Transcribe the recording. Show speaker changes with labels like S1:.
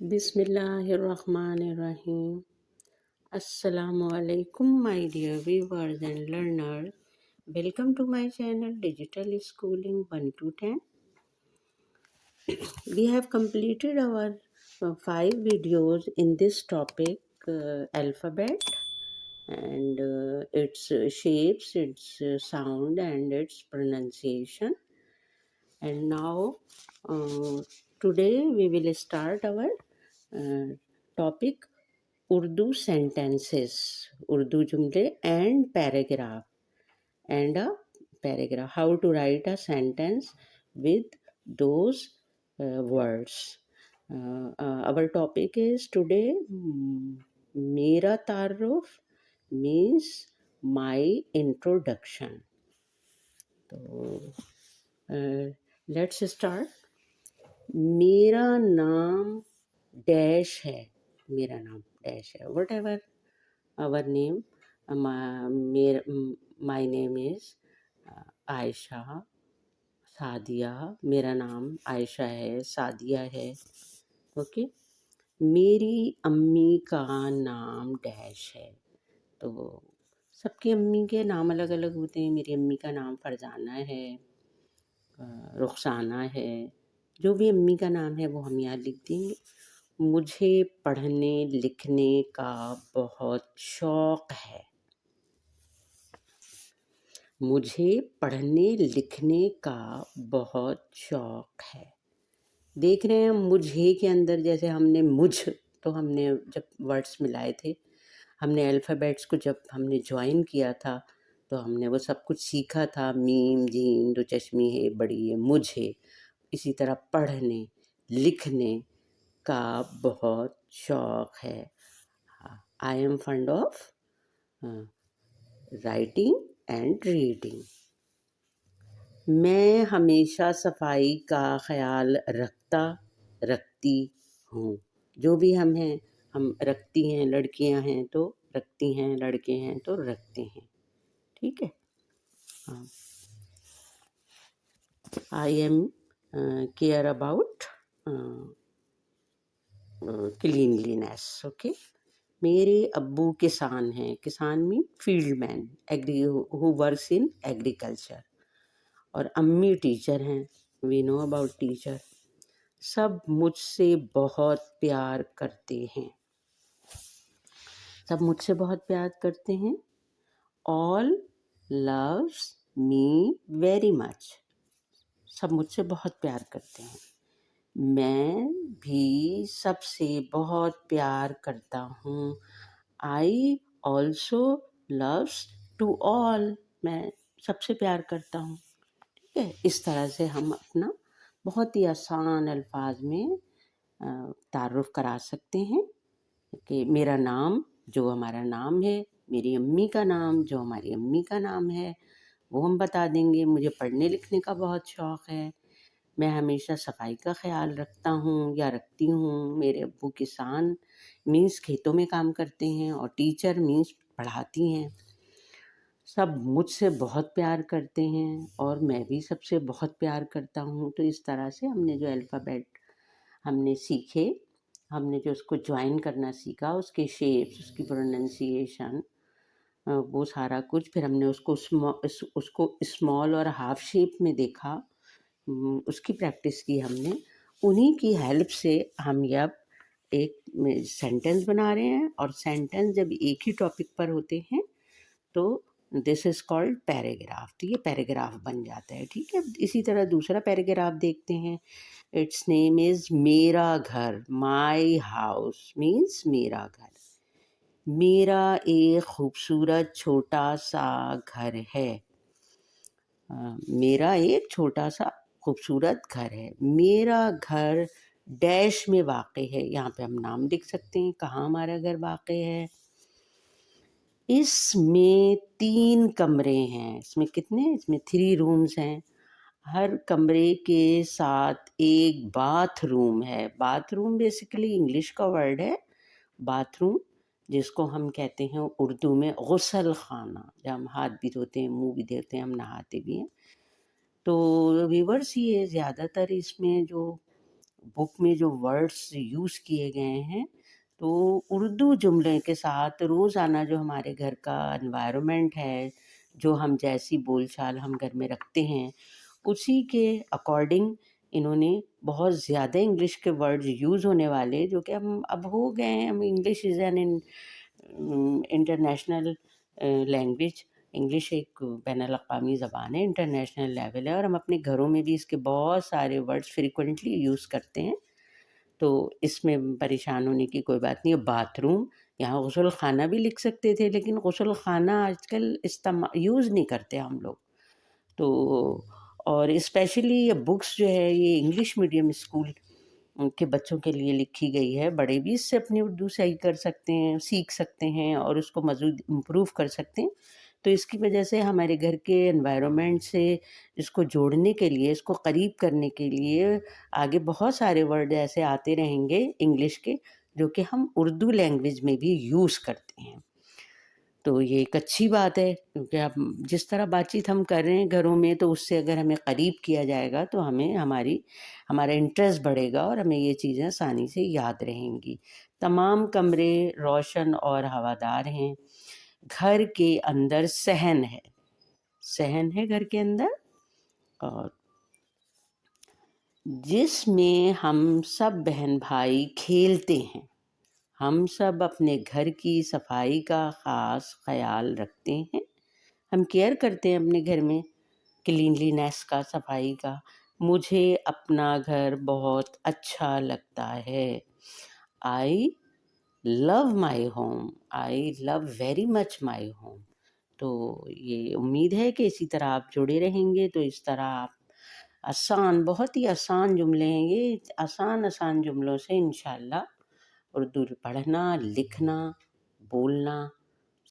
S1: بسم اللہ الرحمن الرحیم. السلام علیکم my dear viewers and learners. Welcome to my channel Digital Schooling 1 to 10. We have completed our 5 videos in this topic, alphabet and its shapes, its sound and its pronunciation. And now today we will start our topic Urdu sentences, Urdu jumle and paragraph and a paragraph. How to write a sentence with those words. Our topic is today Mera Taruf means my introduction. So let's start. मेरा नाम dash है. मेरा नाम dash है. What ever our name, my name is Ayesha, Sadia. मेरा नाम आयशा है, सादिया है. ओके. मेरी अम्मी का नाम डैश है. तो सबकी अम्मी के नाम अलग अलग होते हैं. मेरी अम्मी का नाम फरजाना है, रुखसाना है. जो भी अम्मी का नाम है वो हम यहाँ लिख देंगे. मुझे पढ़ने लिखने का बहुत शौक़ है. मुझे पढ़ने लिखने का बहुत शौक़ है. देख रहे हैं मुझे के अंदर जैसे हमने मुझ, तो हमने जब वर्ड्स मिलाए थे, हमने अल्फ़ाबेट्स को जब हमने ज्वाइन किया था तो हमने वो सब कुछ सीखा था. मीम जीम दो चश्मी है बड़ी है. मुझे इसी तरह पढ़ने लिखने का बहुत शौक़ है. I M fund of writing and reading. मैं हमेशा सफाई का ख्याल रखती हूँ. जो भी हम हैं, हम रखती हैं. लड़कियां हैं तो रखती हैं, लड़के हैं तो रखते हैं. ठीक है. I am care about cleanliness. Okay. मेरे अब्बू किसान हैं. किसान mean field man, who works in agriculture. और अम्मी टीचर हैं. We know about teacher. सब मुझसे बहुत प्यार करते हैं. सब मुझसे बहुत प्यार करते हैं. All loves me very much. सब मुझसे बहुत प्यार करते हैं. मैं भी सबसे बहुत प्यार करता हूँ. I also loves to all. मैं सबसे प्यार करता हूँ. ठीक है. इस तरह से हम अपना बहुत ही आसान अल्फाज में तारुफ करा सकते हैं कि मेरा नाम जो हमारा नाम है, मेरी अम्मी का नाम जो हमारी अम्मी का नाम है, वो हम बता देंगे. मुझे पढ़ने लिखने का बहुत शौक़ है. मैं हमेशा सफाई का ख्याल रखता हूँ या रखती हूँ. मेरे अब्बू किसान मीन्स खेतों में काम करते हैं और टीचर मीन्स पढ़ाती हैं. सब मुझसे बहुत प्यार करते हैं और मैं भी सबसे बहुत प्यार करता हूँ. तो इस तरह से हमने जो अल्फ़ाबेट हमने सीखे, हमने जो उसको ज्वाइन करना सीखा, उसके शेप्स, उसकी प्रोनंसिएशन, वो सारा कुछ. फिर हमने उसको स्मॉल और हाफ शेप में देखा, उसकी प्रैक्टिस की हमने. उन्हीं की हेल्प से हम अब एक सेंटेंस बना रहे हैं. और सेंटेंस जब एक ही टॉपिक पर होते हैं तो दिस इज़ कॉल्ड पैराग्राफ. तो ये पैराग्राफ बन जाता है. ठीक है. इसी तरह दूसरा पैराग्राफ देखते हैं. इट्स नेम इज़ मेरा घर. माई हाउस मीन्स मेरा घर. मेरा एक खूबसूरत छोटा सा घर है. मेरा एक छोटा सा खूबसूरत घर है. मेरा घर डैश में वाक़ है. यहाँ पे हम नाम लिख सकते हैं कहाँ हमारा घर वाक़ है. इसमें 3 कमरे हैं. इसमें कितने? इसमें 3 रूम्स हैं. हर कमरे के साथ एक बाथरूम है. बाथरूम बेसिकली इंग्लिश का वर्ड है. बाथरूम जिसको हम कहते हैं उर्दू में गुसल खाना. जब हम हाथ भी धोते हैं, मुंह भी धोते हैं, हम नहाते भी हैं. तो व्यूअर्स ये ज़्यादातर इसमें जो बुक में जो वर्ड्स यूज़ किए गए हैं, तो उर्दू जुमले के साथ रोज़ाना जो हमारे घर का एनवायरनमेंट है, जो हम जैसी बोलचाल हम घर में रखते हैं, उसी के अकॉर्डिंग इन्होंने बहुत ज़्यादा इंग्लिश के वर्ड्स यूज़ होने वाले, जो कि हम अब हो गए हैं, हम English is an international language. English एक बैनुल अक़वामी ज़बान है, इंटरनेशनल लेवल है, और हम अपने घरों में भी इसके बहुत सारे वर्ड्स फ्रीक्वेंटली यूज़ करते हैं, तो इसमें परेशान होने की कोई बात नहीं है। बाथरूम, यहाँ गुस्ल खाना भी लिख सकते थे, लेकिन गुस्ल खाना आजकल यूज़ नहीं करते हम लोग। तो और स्पेशली ये बुक्स जो है, ये इंग्लिश मीडियम स्कूल के बच्चों के लिए लिखी गई है। बड़े भी इससे अपनी उर्दू सही कर सकते हैं, सीख सकते हैं और उसको मज़ीद इम्प्रूव कर सकते हैं। तो इसकी वजह से हमारे घर के एनवायरनमेंट से इसको जोड़ने के लिए, इसको करीब करने के लिए आगे बहुत सारे वर्ड ऐसे आते रहेंगे इंग्लिश के, जो कि हम उर्दू लैंग्वेज में भी यूज़ करते हैं। तो ये एक अच्छी बात है, क्योंकि अब जिस तरह बातचीत हम कर रहे हैं घरों में, तो उससे अगर हमें करीब किया जाएगा तो हमें हमारा इंटरेस्ट बढ़ेगा और हमें ये चीज़ें आसानी से याद रहेंगी। तमाम कमरे रोशन और हवादार हैं। घर के अंदर सहन है, सहन है घर के अंदर, और जिसमें हम सब बहन भाई खेलते हैं। हम सब अपने घर की सफाई का ख़ास ख़याल रखते हैं। हम केयर करते हैं अपने घर में क्लीनलीनेस का, सफाई का। मुझे अपना घर बहुत अच्छा लगता है। I love my home, I love very much my home. तो ये उम्मीद है कि इसी तरह आप जुड़े रहेंगे, तो इस तरह आप बहुत ही आसान जुमले हैं ये, आसान जुमलों से इंशाल्लाह उर्दू पढ़ना, लिखना, बोलना